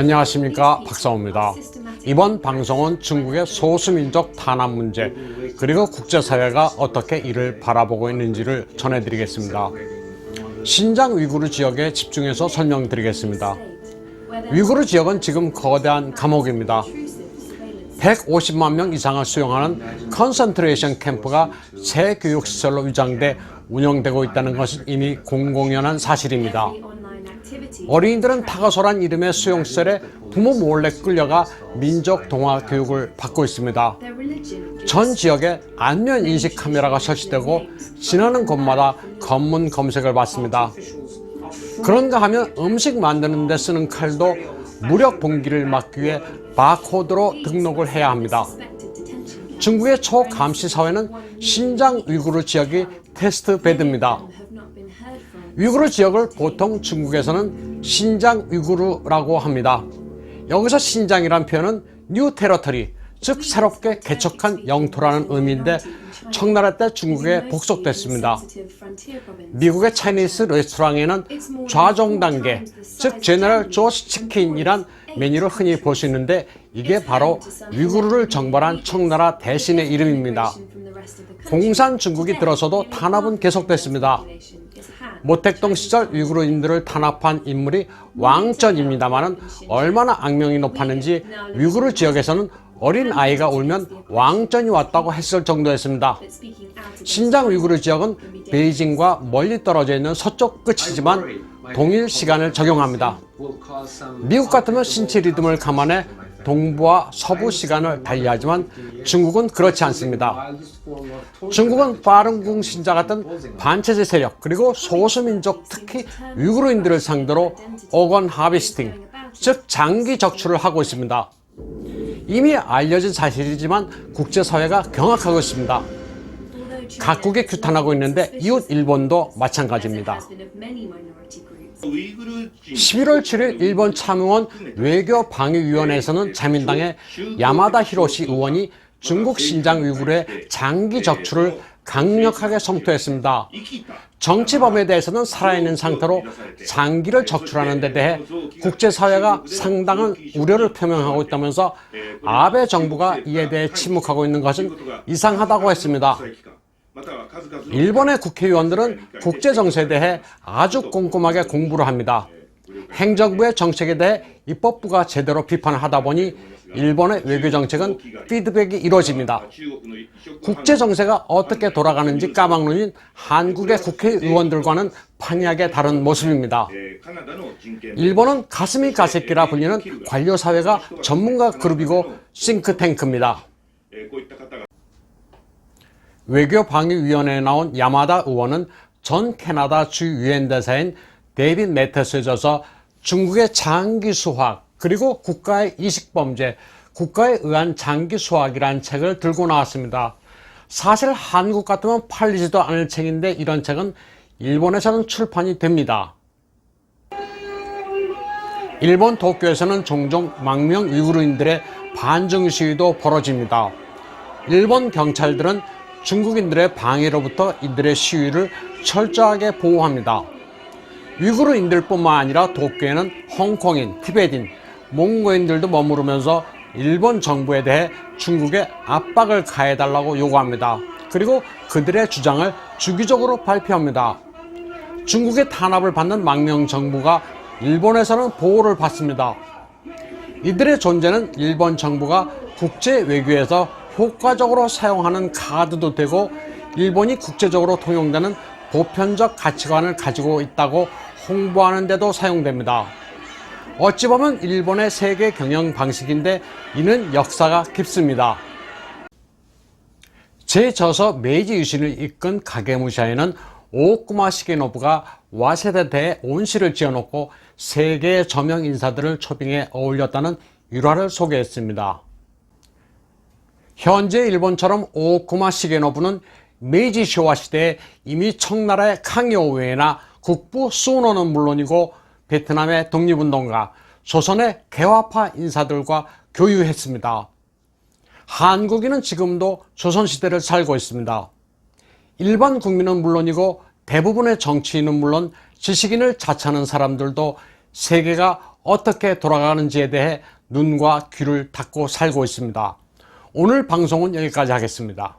안녕하십니까, 박사호입니다. 이번 방송은 중국의 소수민족 탄압 문제 그리고 국제사회가 어떻게 이를 바라보고 있는지를 전해드리겠습니다. 신장 위구르 지역에 집중해서 설명드리겠습니다. 위구르 지역은 지금 거대한 감옥입니다. 150만 명 이상을 수용하는 컨센트레이션 캠프가 새 교육시설로 위장돼 운영되고 있다는 것은 이미 공공연한 사실입니다. 어린이들은 타가소란 이름의 수용시설에 부모 몰래 끌려가 민족 동화 교육을 받고 있습니다. 전 지역에 안면 인식 카메라가 설치되고 지나는 곳마다 검문 검색을 받습니다. 그런가 하면 음식 만드는 데 쓰는 칼도 무력 봉기를 막기 위해 바코드로 등록을 해야 합니다. 중국의 초감시 사회는 신장 위구르 지역이 테스트 베드입니다. 위구르 지역을 보통 중국에서는 신장 위구르라고 합니다. 여기서 신장이란 표현은 뉴 테러터리, 즉 새롭게 개척한 영토라는 의미인데 청나라 때 중국에 복속됐습니다. 미국의 차이니스 레스토랑에는 좌종 단계, 즉 제너럴 조스 치킨이란 메뉴를 흔히 볼 수 있는데 이게 바로 위구르를 정벌한 청나라 대신의 이름입니다. 공산 중국이 들어서도 탄압은 계속됐습니다. 모택동 시절 위구르인들을 탄압한 인물이 왕전입니다만 얼마나 악명이 높았는지 위구르 지역에서는 어린 아이가 울면 왕전이 왔다고 했을 정도였습니다. 신장 위구르 지역은 베이징과 멀리 떨어져 있는 서쪽 끝이지만 동일 시간을 적용합니다. 미국 같으면 신체 리듬을 감안해 동부와 서부 시간을 달리하지만 중국은 그렇지 않습니다. 중국은 파룬궁 신자 같은 반체제 세력 그리고 소수민족 특히 위구르인들을 상대로 오건 하비스팅, 즉 장기 적출을 하고 있습니다. 이미 알려진 사실이지만 국제사회가 경악하고 있습니다. 각국이 규탄하고 있는데 이웃 일본도 마찬가지입니다. 11월 7일 일본 참의원 외교방위위원회에서는 자민당의 야마다 히로시 의원이 중국 신장 위구르의 장기 적출을 강력하게 성토했습니다. 정치범에 대해서는 살아있는 상태로 장기를 적출하는 데 대해 국제사회가 상당한 우려를 표명하고 있다면서 아베 정부가 이에 대해 침묵하고 있는 것은 이상하다고 했습니다. 일본의 국회의원들은 국제정세에 대해 아주 꼼꼼하게 공부를 합니다. 행정부의 정책에 대해 입법부가 제대로 비판을 하다 보니 일본의 외교정책은 피드백이 이루어집니다. 국제정세가 어떻게 돌아가는지 까막눈인 한국의 국회의원들과는 판이하게 다른 모습입니다. 일본은 가스미 가세끼라 불리는 관료사회가 전문가 그룹이고 싱크탱크입니다. 외교방위위원회에 나온 야마다 의원은 전 캐나다 주 유엔 대사인 데이빗 매터스에 져서 중국의 장기 수학 그리고 국가의 이식범죄, 국가에 의한 장기 수학이라는 책을 들고 나왔습니다. 사실 한국 같으면 팔리지도 않을 책인데 이런 책은 일본에서는 출판이 됩니다. 일본 도쿄에서는 종종 망명 위구르인들의 반중 시위도 벌어집니다. 일본 경찰들은 중국인들의 방해로부터 이들의 시위를 철저하게 보호합니다. 위구르인들뿐만 아니라 도쿄에는 홍콩인, 티베트인, 몽고인들도 머무르면서 일본 정부에 대해 중국에 압박을 가해달라고 요구합니다. 그리고 그들의 주장을 주기적으로 발표합니다. 중국의 탄압을 받는 망명 정부가 일본에서는 보호를 받습니다. 이들의 존재는 일본 정부가 국제 외교에서 효과적으로 사용하는 카드도 되고 일본이 국제적으로 통용되는 보편적 가치관을 가지고 있다고 홍보하는 데도 사용됩니다. 어찌 보면 일본의 세계 경영 방식인데 이는 역사가 깊습니다. 제 저서 메이지 유신을 이끈 가게무샤에는 오쿠마 시게노부가 와세다대에 온실을 지어놓고 세계의 저명 인사들을 초빙해 어울렸다는 일화를 소개했습니다. 현재 일본처럼 오쿠마 시게노부는 메이지 쇼와 시대에 이미 청나라의 강요우에나 국부 수노는 물론이고 베트남의 독립운동가, 조선의 개화파 인사들과 교유했습니다. 한국인은 지금도 조선시대를 살고 있습니다. 일반 국민은 물론이고 대부분의 정치인은 물론 지식인을 자처하는 사람들도 세계가 어떻게 돌아가는지에 대해 눈과 귀를 닫고 살고 있습니다. 오늘 방송은 여기까지 하겠습니다.